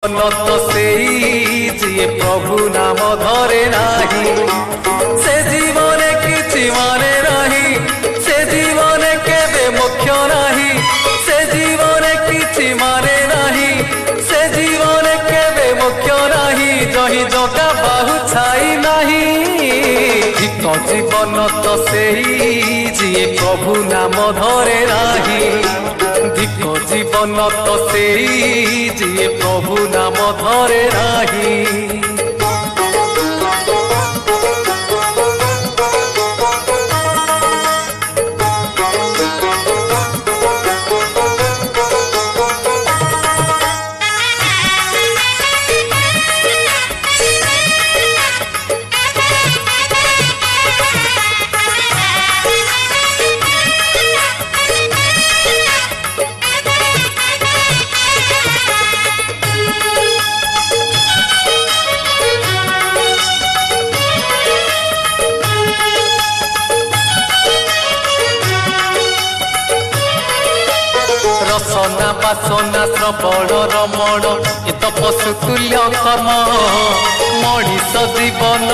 तो से प्रभु नाम धरे नाही से जीवन किछि माने नाही से जीवन केबे मुख्य नाही से जीवन किछि माने नाही से जीवन केबे मुख्य नाही जही जगा बाहु छाई नाही ठीक जीवन तो से प्रभु नाम धरे नाही धिक जीवन तो से प्रभु नाम धरे नाही। रसना बासना श्रवण रमण इत पशुतुल्य कर्म मणिष जीवन।